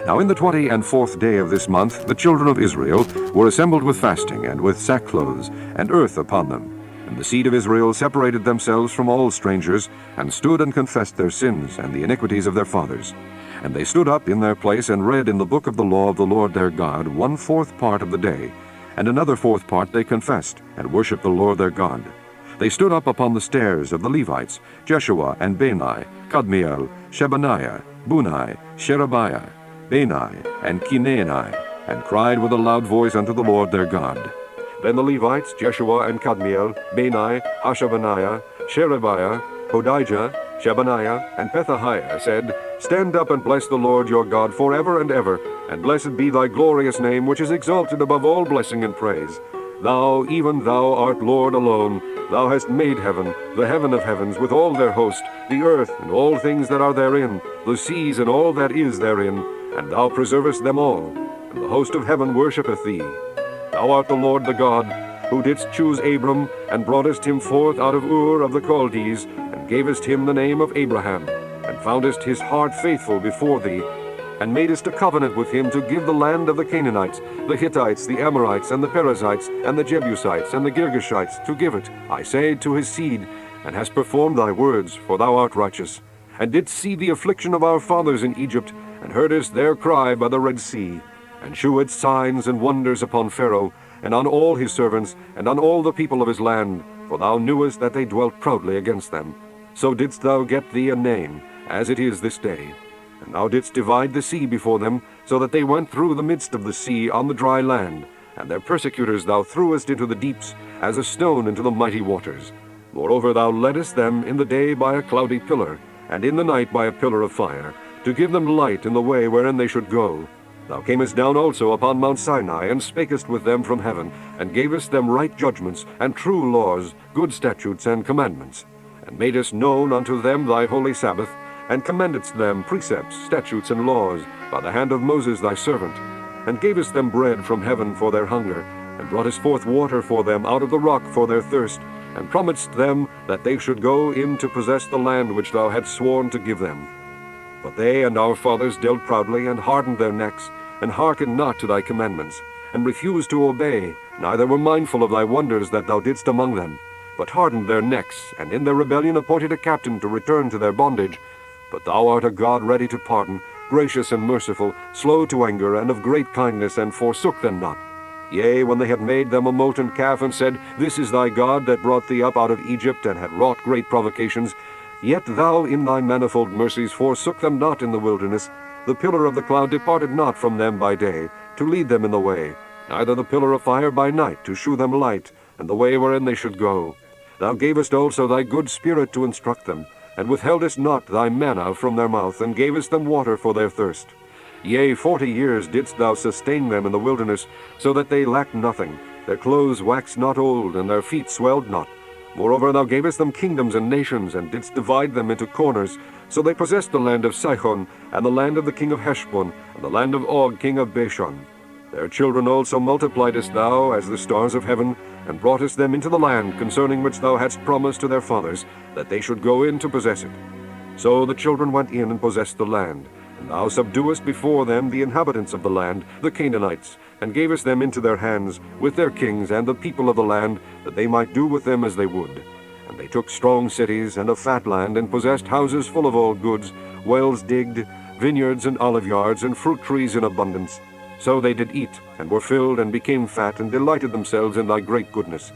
Now in the 24th day of this month the children of Israel were assembled with fasting, and with sackcloths, and earth upon them. And the seed of Israel separated themselves from all strangers, and stood and confessed their sins, and the iniquities of their fathers. And they stood up in their place, and read in the book of the law of the Lord their God 1/4 part of the day, and another 4th part they confessed, and worshipped the Lord their God. They stood up upon the stairs of the Levites, Jeshua, and Bani, Kadmiel, Shebaniah, Bunai, Sherebiah, Bani, and Chinani, and cried with a loud voice unto the Lord their God. Then the Levites, Jeshua and Kadmiel, Bani, Hashabaniah, Sherebiah, Hodijah, Shebaniah, and Pethahiah said, Stand up and bless the Lord your God forever and ever, and blessed be thy glorious name, which is exalted above all blessing and praise. Thou, even thou, art Lord alone. Thou hast made heaven, the heaven of heavens, with all their host, the earth and all things that are therein, the seas and all that is therein, and thou preservest them all, and the host of heaven worshippeth thee. Thou art the Lord the God, who didst choose Abram, and broughtest him forth out of Ur of the Chaldees, and gavest him the name of Abraham, and foundest his heart faithful before thee, and madest a covenant with him to give the land of the Canaanites, the Hittites, the Amorites, and the Perizzites, and the Jebusites, and the Girgashites, to give it, I say, to his seed, and hast performed thy words, for thou art righteous, and didst see the affliction of our fathers in Egypt, and heardest their cry by the Red Sea, and shewedst signs and wonders upon Pharaoh, and on all his servants, and on all the people of his land, for thou knewest that they dwelt proudly against them. So didst thou get thee a name, as it is this day. And thou didst divide the sea before them, so that they went through the midst of the sea on the dry land, and their persecutors thou threwest into the deeps, as a stone into the mighty waters. Moreover thou leddest them in the day by a cloudy pillar, and in the night by a pillar of fire, to give them light in the way wherein they should go. Thou camest down also upon Mount Sinai, and spakest with them from heaven, and gavest them right judgments, and true laws, good statutes, and commandments. and madest known unto them thy holy Sabbath, and commandedst them precepts, statutes, and laws, by the hand of Moses thy servant, and gavest them bread from heaven for their hunger, and broughtest forth water for them out of the rock for their thirst, and promised them that they should go in to possess the land which thou hadst sworn to give them. But they and our fathers dealt proudly, and hardened their necks, and hearkened not to thy commandments, and refused to obey, neither were mindful of thy wonders that thou didst among them, but hardened their necks, and in their rebellion appointed a captain to return to their bondage. But thou art a God ready to pardon, gracious and merciful, slow to anger, and of great kindness, and forsook them not. Yea, when they had made them a molten calf, and said, This is thy God that brought thee up out of Egypt, and had wrought great provocations, yet thou in thy manifold mercies forsook them not in the wilderness. The pillar of the cloud departed not from them by day, to lead them in the way, neither the pillar of fire by night, to shew them light, and the way wherein they should go. Thou gavest also thy good spirit to instruct them, and withheldest not thy manna from their mouth, and gavest them water for their thirst. Yea, 40 years didst thou sustain them in the wilderness, so that they lacked nothing. Their clothes waxed not old, and their feet swelled not. Moreover, thou gavest them kingdoms and nations, and didst divide them into corners. So they possessed the land of Sihon, and the land of the king of Heshbon, and the land of Og king of Bashan. Their children also multipliedest thou as the stars of heaven, and broughtest them into the land concerning which thou hadst promised to their fathers, that they should go in to possess it. So the children went in and possessed the land, and thou subduest before them the inhabitants of the land, the Canaanites, and gavest them into their hands, with their kings and the people of the land, that they might do with them as they would. And they took strong cities and a fat land, and possessed houses full of all goods, wells digged, vineyards and olive yards, and fruit trees in abundance. So they did eat, and were filled, and became fat, and delighted themselves in thy great goodness.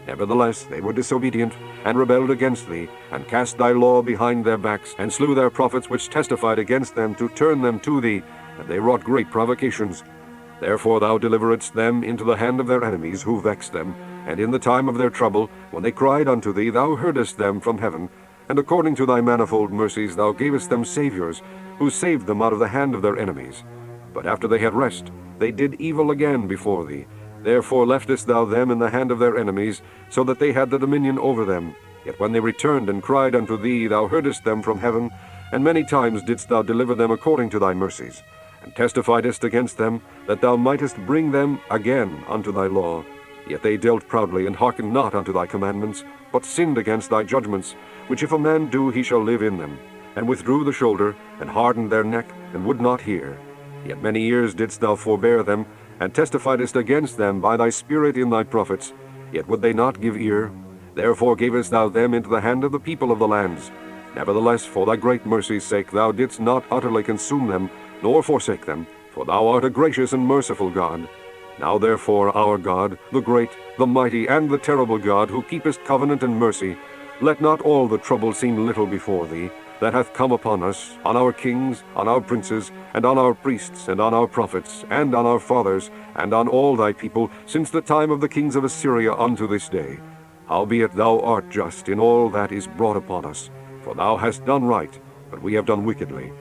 Nevertheless they were disobedient, and rebelled against thee, and cast thy law behind their backs, and slew their prophets which testified against them, to turn them to thee, and they wrought great provocations. Therefore thou deliveredst them into the hand of their enemies, who vexed them, and in the time of their trouble, when they cried unto thee, thou heardest them from heaven, and according to thy manifold mercies thou gavest them saviors, who saved them out of the hand of their enemies. But after they had rest, they did evil again before thee. Therefore leftest thou them in the hand of their enemies, so that they had the dominion over them. Yet when they returned and cried unto thee, thou heardest them from heaven, and many times didst thou deliver them according to thy mercies, and testifiedest against them, that thou mightest bring them again unto thy law. Yet they dealt proudly, and hearkened not unto thy commandments, but sinned against thy judgments, which if a man do, he shall live in them, and withdrew the shoulder, and hardened their neck, and would not hear. Yet many years didst thou forbear them, and testifiedest against them by thy Spirit in thy prophets, yet would they not give ear. Therefore gavest thou them into the hand of the people of the lands. Nevertheless, for thy great mercy's sake, thou didst not utterly consume them, nor forsake them, for thou art a gracious and merciful God. Now therefore, our God, the great, the mighty, and the terrible God, who keepest covenant and mercy, let not all the trouble seem little before thee, that hath come upon us, on our kings, on our princes, and on our priests, and on our prophets, and on our fathers, and on all thy people, since the time of the kings of Assyria unto this day. Howbeit thou art just in all that is brought upon us, for thou hast done right, but we have done wickedly.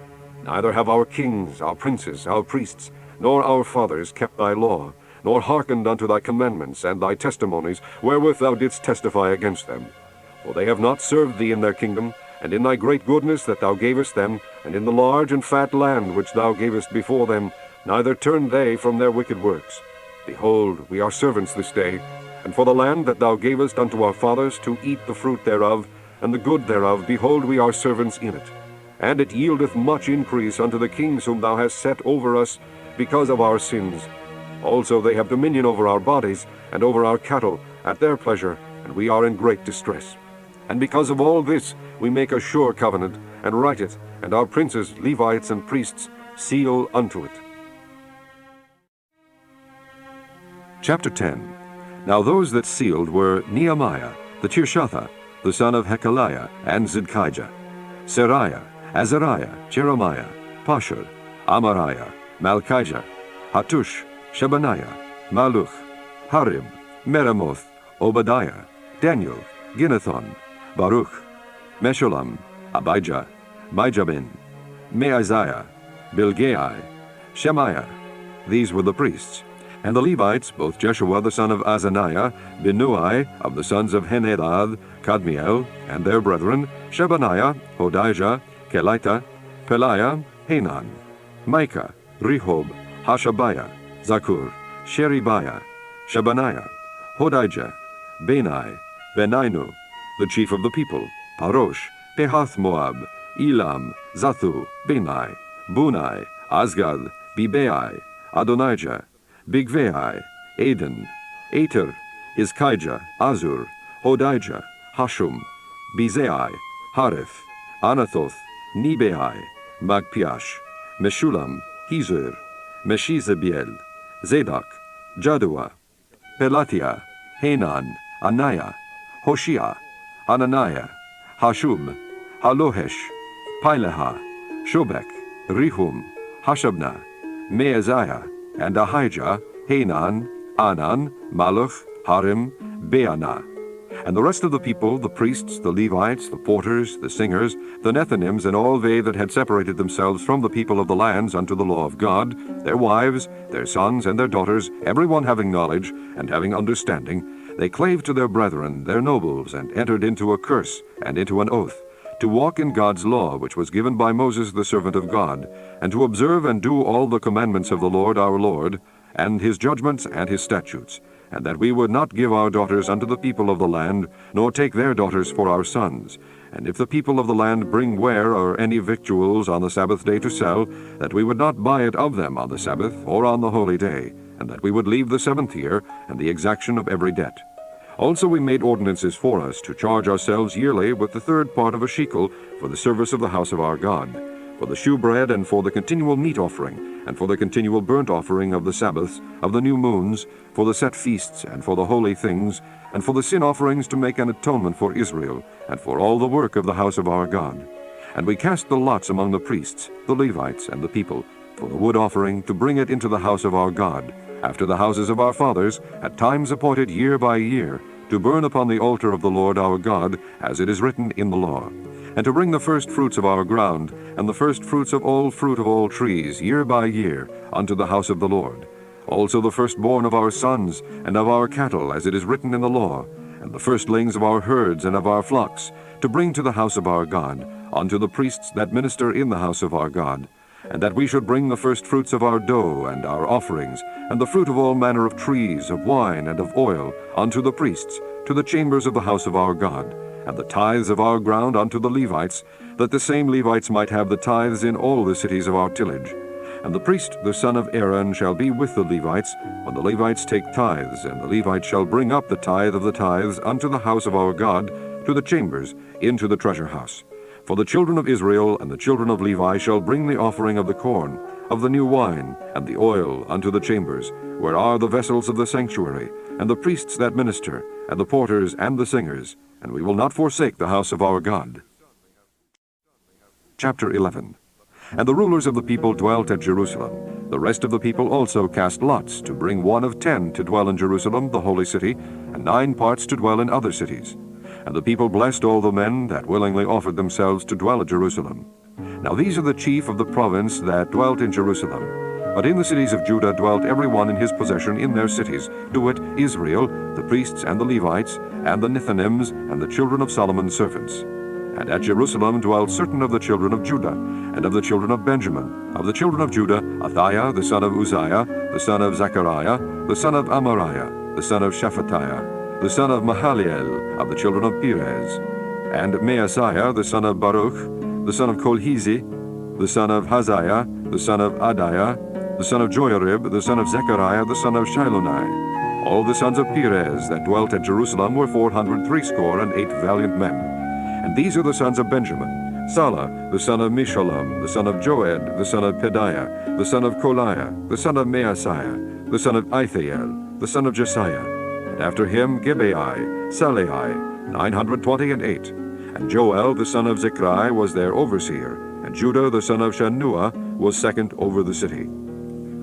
Neither have our kings, our princes, our priests, nor our fathers kept thy law, nor hearkened unto thy commandments and thy testimonies, wherewith thou didst testify against them. For they have not served thee in their kingdom, and in thy great goodness that thou gavest them, and in the large and fat land which thou gavest before them, neither turned they from their wicked works. Behold, we are servants this day, and for the land that thou gavest unto our fathers to eat the fruit thereof, and the good thereof, behold, we are servants in it. And it yieldeth much increase unto the kings whom thou hast set over us, because of our sins. Also they have dominion over our bodies, and over our cattle, at their pleasure, and we are in great distress. And because of all this we make a sure covenant, and write it, and our princes, Levites, and priests seal unto it. Chapter 10. Now those that sealed were Nehemiah, the Tirshatha, the son of Hekeliah, and Zidkijah, Seraiah, Azariah, Jeremiah, Pashur, Amariah, Malchijah, Hattush, Shebaniah, Maluch, Harib, Meremoth, Obadiah, Daniel, Ginnethon, Baruch, Meshullam, Abijah, Mijabin, Meaziah, Bilgai, Shemaiah. These were the priests. And the Levites, both Jeshua the son of Azaniah, Binnui of the sons of Henadad, Kadmiel, and their brethren, Shebaniah, Hodijah, Kelita, Peliah, Hanan, Micah, Rehob, Hashabiah, Zakur, Sheribiah, Shebaniah, Hodijah, Benai, Beninu, the chief of the people, Parosh, Pehath Moab, Elam, Zathu, Benai, Bunai, Azgad, Bibai, Adonijah, Bigvai, Aden, Ater, Hizkijah, Azur, Hodijah, Hashum, Bezai, Harith, Anathoth, Nebai, Magpiash, Meshulam, Hizur, Meshizabiel, Zadok, Jaddua, Pelatiah, Hanan, Anaiah, Hoshea, Ananiah, Hashub, Halohesh, Pileha, Shobek, Rehum, Hashabna, Meaziah, and Ahijah, Hanan, Anan, Maluch, Harim, Beanah. And the rest of the people, the priests, the Levites, the porters, the singers, the Nethinims, and all they that had separated themselves from the people of the lands unto the law of God, their wives, their sons, and their daughters, every one having knowledge, and having understanding, they clave to their brethren, their nobles, and entered into a curse, and into an oath, to walk in God's law, which was given by Moses the servant of God, and to observe and do all the commandments of the Lord our Lord, and his judgments and his statutes, and that we would not give our daughters unto the people of the land, nor take their daughters for our sons. And if the people of the land bring ware or any victuals on the Sabbath day to sell, that we would not buy it of them on the Sabbath or on the holy day, and that we would leave the 7th year and the exaction of every debt. Also we made ordinances for us to charge ourselves yearly with the 3rd part of a shekel for the service of the house of our God, for the shewbread, and for the continual meat offering, and for the continual burnt offering of the Sabbaths, of the new moons, for the set feasts, and for the holy things, and for the sin offerings to make an atonement for Israel, and for all the work of the house of our God. And we cast the lots among the priests, the Levites, and the people, for the wood offering, to bring it into the house of our God, after the houses of our fathers, at times appointed year by year, to burn upon the altar of the Lord our God, as it is written in the law, and to bring the first fruits of our ground, and the first fruits of all fruit of all trees, year by year, unto the house of the Lord. Also the firstborn of our sons, and of our cattle, as it is written in the law, and the firstlings of our herds and of our flocks, to bring to the house of our God, unto the priests that minister in the house of our God, and that we should bring the firstfruits of our dough and our offerings, and the fruit of all manner of trees, of wine, and of oil, unto the priests, to the chambers of the house of our God, and the tithes of our ground unto the Levites, that the same Levites might have the tithes in all the cities of our tillage. And the priest, the son of Aaron, shall be with the Levites, when the Levites take tithes, and the Levites shall bring up the tithe of the tithes unto the house of our God, to the chambers, into the treasure house. For the children of Israel and the children of Levi shall bring the offering of the corn, of the new wine, and the oil unto the chambers, where are the vessels of the sanctuary, and the priests that minister, and the porters and the singers, and we will not forsake the house of our God. Chapter 11. And the rulers of the people dwelt at Jerusalem. The rest of the people also cast lots to bring 1 of 10 to dwell in Jerusalem, the holy city, and 9 parts to dwell in other cities. And the people blessed all the men that willingly offered themselves to dwell at Jerusalem. Now these are the chief of the province that dwelt in Jerusalem. But in the cities of Judah dwelt every one in his possession in their cities, to wit, Israel, the priests and the Levites, and the Nethinims, and the children of Solomon's servants. And at Jerusalem dwelt certain of the children of Judah, and of the children of Benjamin. Of the children of Judah, Athiah the son of Uzziah, the son of Zechariah, the son of Amariah, the son of Shephatiah, the son of Mahaliel, of the children of Perez, and Maaseiah the son of Baruch, the son of Kolhizi, the son of Haziah, the son of Adiah, the son of Joiarib, the son of Zechariah, the son of Shilonai. All the sons of Perez that dwelt at Jerusalem were 468 valiant men. And these are the sons of Benjamin: Salah, the son of Meshullam, the son of Joed, the son of Pedaiah, the son of Koliah, the son of Maaseiah, the son of Ithiel, the son of Jesiah. And after him Gibeai, Salai, 928. And Joel, the son of Zichri, was their overseer, and Judah, the son of Shanuah, was second over the city.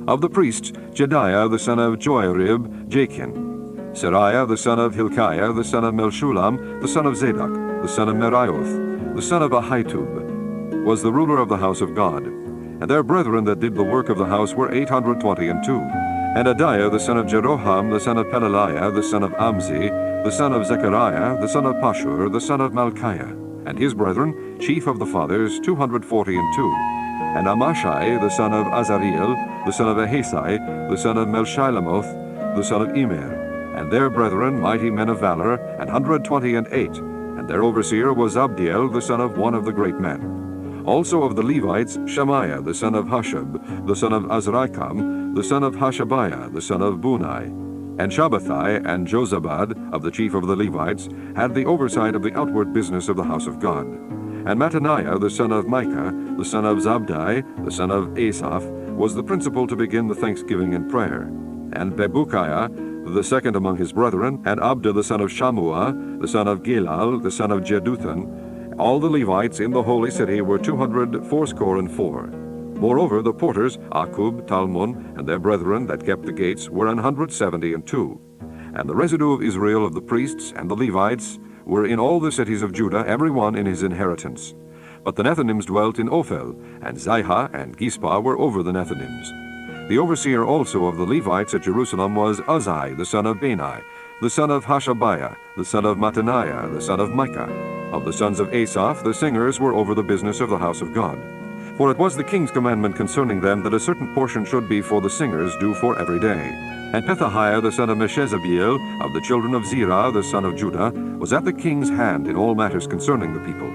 Of the priests, Jediah, the son of Joiarib, Jachin, Seraiah, the son of Hilkiah, the son of Melshulam, the son of Zadok, the son of Merioth, the son of Ahitub, was the ruler of the house of God. And their brethren that did the work of the house were 822. And Adiah the son of Jeroham, the son of Pelaliah, the son of Amzi, the son of Zechariah, the son of Pashur, the son of Malchiah, and his brethren, chief of the fathers, 242. And Amashai the son of Azareel, the son of Ahasai, the son of Melshilemoth, the son of Immer, and their brethren, mighty men of valor, 128. And their overseer was Abdiel, the son of one of the great men. Also of the Levites, Shemaiah the son of Hashab, the son of Azrikam, the son of Hashabiah, the son of Bunai. And Shabbathai and Jozabad, of the chief of the Levites, had the oversight of the outward business of the house of God. And Mattaniah the son of Micah, the son of Zabdi, the son of Asaph, was the principal to begin the thanksgiving and prayer. And Bebukiah, the second among his brethren, and Abda the son of Shammua, the son of Gilal, the son of Jeduthun. All the Levites in the holy city were 284. Moreover, the porters, Akub, Talmon, and their brethren that kept the gates, were 172. And the residue of Israel of the priests and the Levites were in all the cities of Judah, every one in his inheritance. But the Nethinims dwelt in Ophel, and Zihah and Gispah were over the Nethinims. The overseer also of the Levites at Jerusalem was Uzai the son of Bani, the son of Hashabiah, the son of Mattaniah, the son of Micah. Of the sons of Asaph, the singers were over the business of the house of God. For it was the king's commandment concerning them that a certain portion should be for the singers due for every day. And Pethahiah the son of Meshezabeel, of the children of Zerah the son of Judah, was at the king's hand in all matters concerning the people.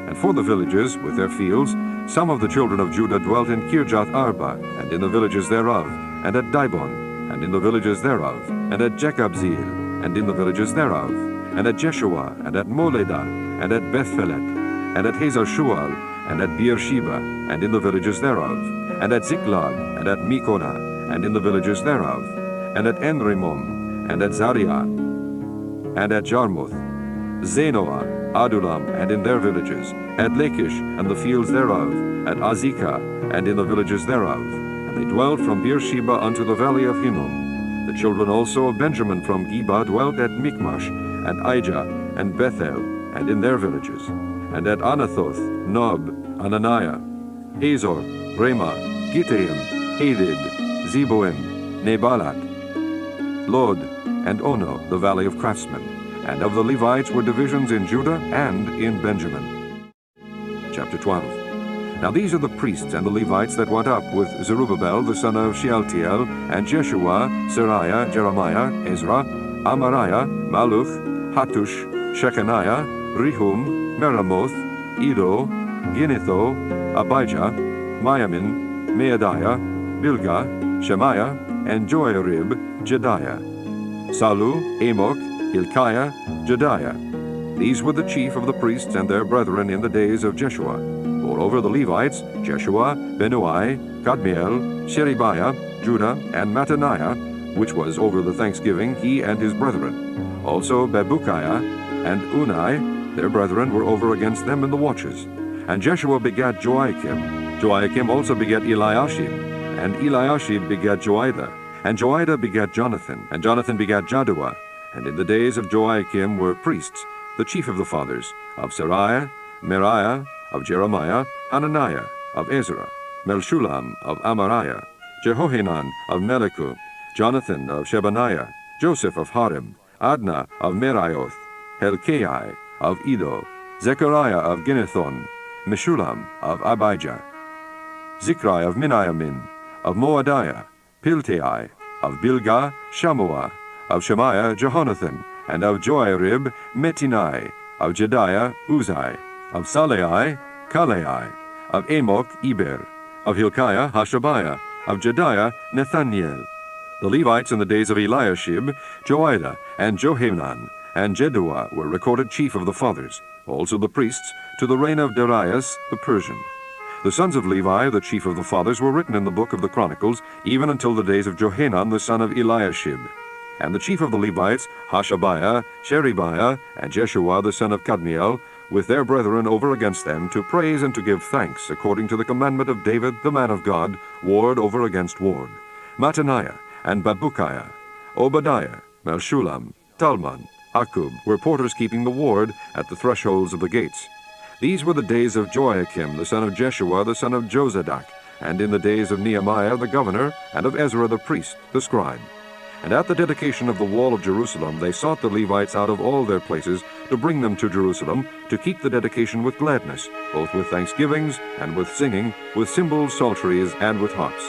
And for the villages, with their fields, some of the children of Judah dwelt in Kirjath Arba, and in the villages thereof, and at Dibon, and in the villages thereof, and at Jekabzeel, and in the villages thereof, and at Jeshua, and at Moledah, and at Bethphelet, and at Hazar Shual, and at Beersheba, and in the villages thereof, and at Ziklag, and at Mekonah, and in the villages thereof, and at Enrimon, and at Zariah, and at Jarmuth, Zenoah, Adulam, and in their villages, at Lachish, and the fields thereof, at Azekah, and in the villages thereof. And they dwelt from Beersheba unto the valley of Hinnom. The children also of Benjamin from Geba dwelt at Michmash, and Ijah, and Bethel, and in their villages, and at Anathoth, Nob, Ananiah, Hazor, Ramah, Gittaim, Hadid, Zeboim, Nebalat, Lod, and Ono, the valley of craftsmen. And of the Levites were divisions in Judah and in Benjamin. Chapter 12. Now these are the priests and the Levites that went up with Zerubbabel the son of Shealtiel, and Jeshua, Seraiah, Jeremiah, Ezra, Amariah, Maluch, Hattush, Shechaniah, Rehum, Meramoth, Edo, Ginnetho, Abijah, Miamin, Maadiah, Bilgah, Shemaiah, and Joiarib, Jediah, Salu, Amok, Hilkiah, Jediah. These were the chief of the priests and their brethren in the days of Jeshua. Moreover, the Levites, Jeshua, Benui, Kadmiel, Sherebiah, Judah, and Mattaniah, which was over the thanksgiving, he and his brethren. Also Bebukiah and Unai, their brethren, were over against them in the watches. And Jeshua begat Joachim. Joachim also begat Eliashib. And Eliashib begat Joiada. And Joiada begat Jonathan. And Jonathan begat Jaddua. And in the days of Joachim were priests, the chief of the fathers, of Seraiah, Meriah, of Jeremiah, Hananiah, of Ezra, Melshulam, of Amariah, Jehohanan, of Meliku, Jonathan, of Shebaniah, Joseph, of Harim, Adna, of Meraioth, Helkai, of Edo, Zechariah, of Ginnethon, Meshulam, of Abijah, Zikri, of Miniamin, of Moadiah, Piltai, of Bilgah, Shammua, of Shemaiah, Jehonathan, and of Joiarib, Metinai, of Jediah, Uzai, of Salai, Kalai, of Amok, Eber, of Hilkiah, Hashabiah, of Jediah, Nethaniel. The Levites in the days of Eliashib, Joiada, and Johanan, and Jeduah were recorded chief of the fathers, also the priests, to the reign of Darius the Persian. The sons of Levi, the chief of the fathers, were written in the book of the Chronicles, even until the days of Johanan the son of Eliashib. And the chief of the Levites, Hashabiah, Sherebiah, and Jeshua the son of Kadmiel, with their brethren over against them, to praise and to give thanks, according to the commandment of David the man of God, ward over against ward. Mattaniah, and Babukiah, Obadiah, Melshulam, Talmon, Akub were porters keeping the ward at the thresholds of the gates. These were the days of Joachim the son of Jeshua the son of Jozadak, and in the days of Nehemiah the governor, and of Ezra the priest, the scribe. And at the dedication of the wall of Jerusalem they sought the Levites out of all their places to bring them to Jerusalem, to keep the dedication with gladness, both with thanksgivings, and with singing, with cymbals, psalteries, and with harps.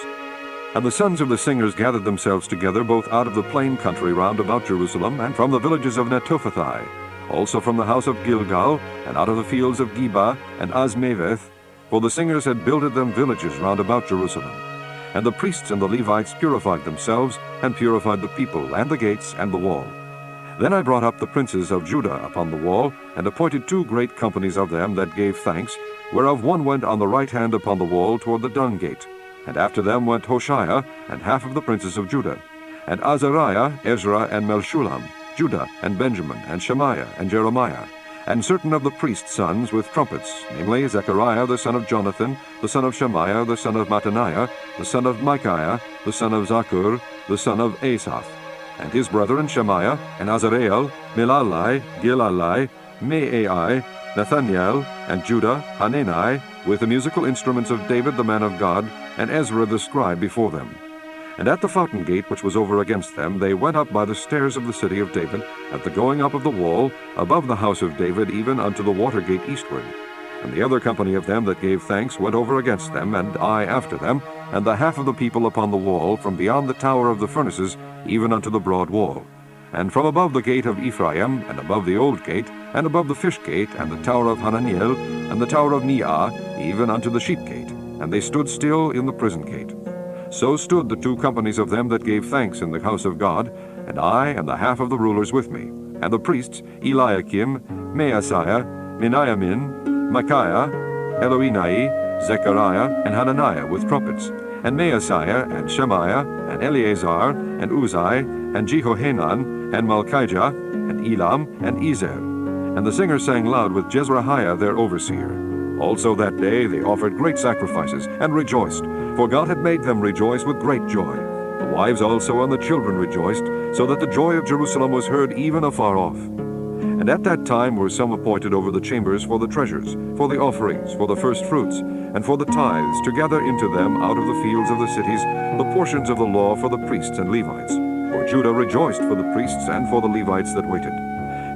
And the sons of the singers gathered themselves together both out of the plain country round about Jerusalem, and from the villages of Netophathi, also from the house of Gilgal, and out of the fields of Geba and Azmaveth, for the singers had builded them villages round about Jerusalem. And the priests and the Levites purified themselves, and purified the people, and the gates, and the wall. Then I brought up the princes of Judah upon the wall, and appointed 2 great companies of them that gave thanks, whereof one went on the right hand upon the wall toward the dung gate. And after them went Hoshea, and half of the princes of Judah, and Azariah, Ezra, and Melshulam, Judah, and Benjamin, and Shemaiah, and Jeremiah, and certain of the priests' sons with trumpets, namely Zechariah the son of Jonathan, the son of Shemaiah, the son of Mattaniah, the son of Micaiah, the son of Zaccur, the son of Asaph, and his brethren Shemaiah, and Azareel, Milalai, Gilalai, Maai, Nathaniel, and Judah, Hanani, with the musical instruments of David the man of God, and Ezra the scribe before them. And at the fountain gate which was over against them, they went up by the stairs of the city of David, at the going up of the wall, above the house of David, even unto the water gate eastward. And the other company of them that gave thanks went over against them, and I after them, and the half of the people upon the wall, from beyond the tower of the furnaces, even unto the broad wall. And from above the gate of Ephraim, and above the old gate, and above the fish gate, and the tower of Hananiel, and the tower of Neah, even unto the sheep gate. And they stood still in the prison gate. So stood the 2 companies of them that gave thanks in the house of God, and I and the half of the rulers with me, and the priests Eliakim, Maaseiah, Miniamin, Micaiah, Eloenai, Zechariah, and Hananiah with trumpets, and Maaseiah, and Shemaiah, and Eleazar, and Uzai, and Jehohanan, and Malchijah, and Elam, and Ezer. And the singers sang loud with Jezrahiah their overseer. Also that day they offered great sacrifices, and rejoiced, for God had made them rejoice with great joy. The wives also and the children rejoiced, so that the joy of Jerusalem was heard even afar off. And at that time were some appointed over the chambers for the treasures, for the offerings, for the first fruits, and for the tithes, to gather into them out of the fields of the cities the portions of the law for the priests and Levites. For Judah rejoiced for the priests and for the Levites that waited.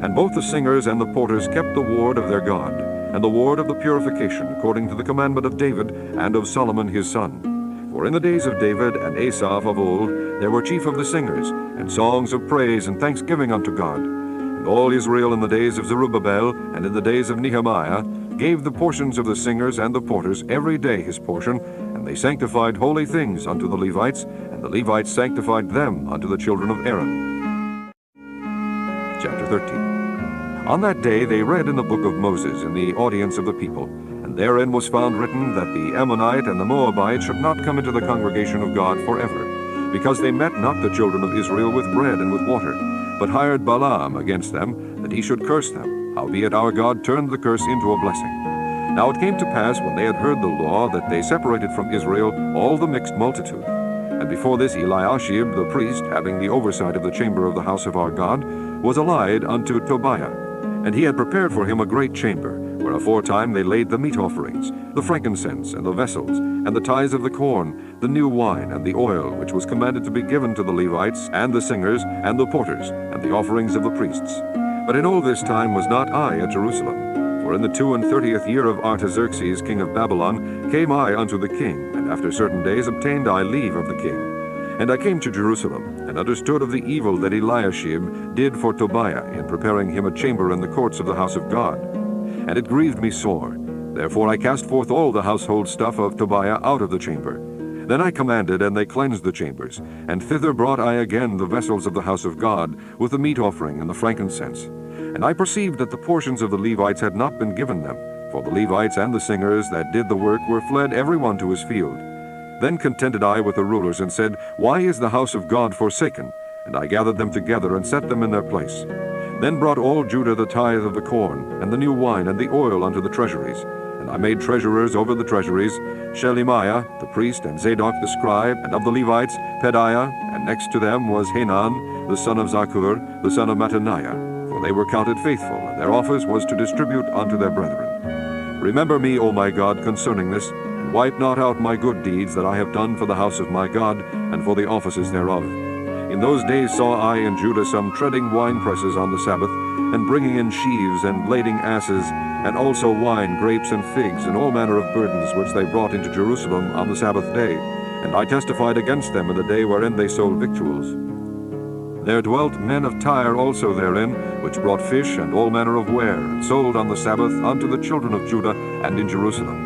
And both the singers and the porters kept the ward of their God, and the ward of the purification, according to the commandment of David and of Solomon his son. For in the days of David and Asaph of old there were chief of the singers, and songs of praise and thanksgiving unto God. And all Israel in the days of Zerubbabel and in the days of Nehemiah gave the portions of the singers and the porters every day his portion, and they sanctified holy things unto the Levites, and the Levites sanctified them unto the children of Aaron. Chapter 13. On that day they read in the book of Moses in the audience of the people, and therein was found written that the Ammonite and the Moabite should not come into the congregation of God forever, because they met not the children of Israel with bread and with water, but hired Balaam against them, that he should curse them. Howbeit our God turned the curse into a blessing. Now it came to pass, when they had heard the law, that they separated from Israel all the mixed multitude. And before this Eliashib the priest, having the oversight of the chamber of the house of our God, was allied unto Tobiah. And he had prepared for him a great chamber, where aforetime they laid the meat offerings, the frankincense, and the vessels, and the tithes of the corn, the new wine, and the oil, which was commanded to be given to the Levites, and the singers, and the porters, and the offerings of the priests. But in all this time was not I at Jerusalem. For in the 32nd year of Artaxerxes king of Babylon came I unto the king, and after certain days obtained I leave of the king. And I came to Jerusalem, and understood of the evil that Eliashib did for Tobiah in preparing him a chamber in the courts of the house of God. And it grieved me sore. Therefore I cast forth all the household stuff of Tobiah out of the chamber. Then I commanded, and they cleansed the chambers. And thither brought I again the vessels of the house of God, with the meat offering and the frankincense. And I perceived that the portions of the Levites had not been given them, for the Levites and the singers that did the work were fled every one to his field. Then contended I with the rulers, and said, Why is the house of God forsaken? And I gathered them together, and set them in their place. Then brought all Judah the tithe of the corn, and the new wine, and the oil unto the treasuries. And I made treasurers over the treasuries, Shelemiah the priest, and Zadok the scribe, and of the Levites, Pedaiah, and next to them was Hanan, the son of Zaccur, the son of Mattaniah. For they were counted faithful, and their office was to distribute unto their brethren. Remember me, O my God, concerning this, and wipe not out my good deeds that I have done for the house of my God, and for the offices thereof. In those days saw I in Judah some treading winepresses on the Sabbath, and bringing in sheaves, and lading asses, and also wine, grapes, and figs, and all manner of burdens, which they brought into Jerusalem on the Sabbath day. And I testified against them in the day wherein they sold victuals. There dwelt men of Tyre also therein, which brought fish and all manner of ware, and sold on the Sabbath unto the children of Judah and in Jerusalem.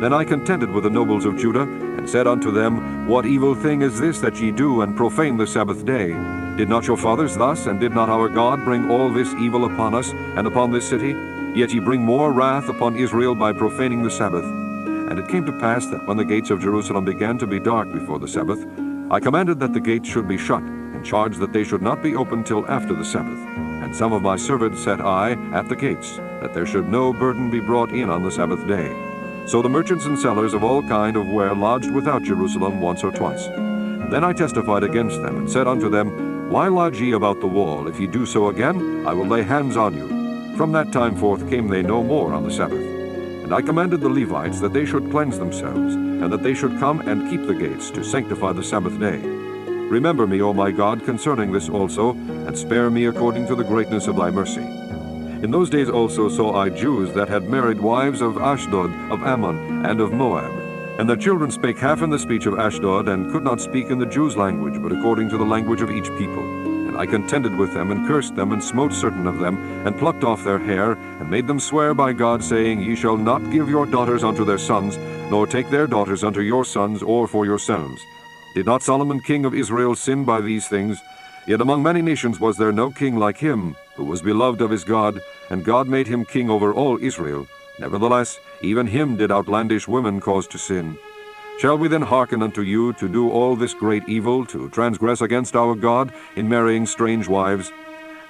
Then I contended with the nobles of Judah, and said unto them, What evil thing is this that ye do, and profane the Sabbath day? Did not your fathers thus, and did not our God bring all this evil upon us, and upon this city? Yet ye bring more wrath upon Israel by profaning the Sabbath. And it came to pass that when the gates of Jerusalem began to be dark before the Sabbath, I commanded that the gates should be shut, and charged that they should not be opened till after the Sabbath. And some of my servants set I at the gates, that there should no burden be brought in on the Sabbath day. So the merchants and sellers of all kind of ware lodged without Jerusalem once or twice. Then I testified against them, and said unto them, Why lodge ye about the wall? If ye do so again, I will lay hands on you. From that time forth came they no more on the Sabbath. And I commanded the Levites that they should cleanse themselves, and that they should come and keep the gates, to sanctify the Sabbath day. Remember me, O my God, concerning this also, and spare me according to the greatness of thy mercy. In those days also saw I Jews that had married wives of Ashdod, of Ammon, and of Moab. And their children spake half in the speech of Ashdod, and could not speak in the Jews' language, but according to the language of each people. And I contended with them, and cursed them, and smote certain of them, and plucked off their hair, and made them swear by God, saying, Ye shall not give your daughters unto their sons, nor take their daughters unto your sons, or for yourselves. Did not Solomon king of Israel sin by these things? Yet among many nations was there no king like him, who was beloved of his God, and God made him king over all Israel. Nevertheless, even him did outlandish women cause to sin. Shall we then hearken unto you to do all this great evil, to transgress against our God in marrying strange wives?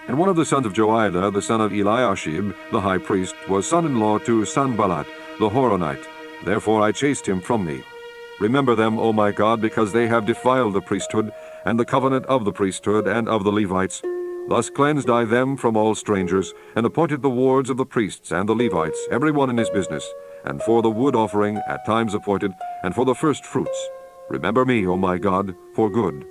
And one of the sons of Joiada, the son of Eliashib, the high priest, was son-in-law to Sanballat, the Horonite. Therefore I chased him from me. Remember them, O my God, because they have defiled the priesthood, and the covenant of the priesthood and of the Levites. Thus cleansed I them from all strangers, and appointed the wards of the priests and the Levites, every one in his business, and for the wood offering at times appointed, and for the first fruits. Remember me, O my God, for good.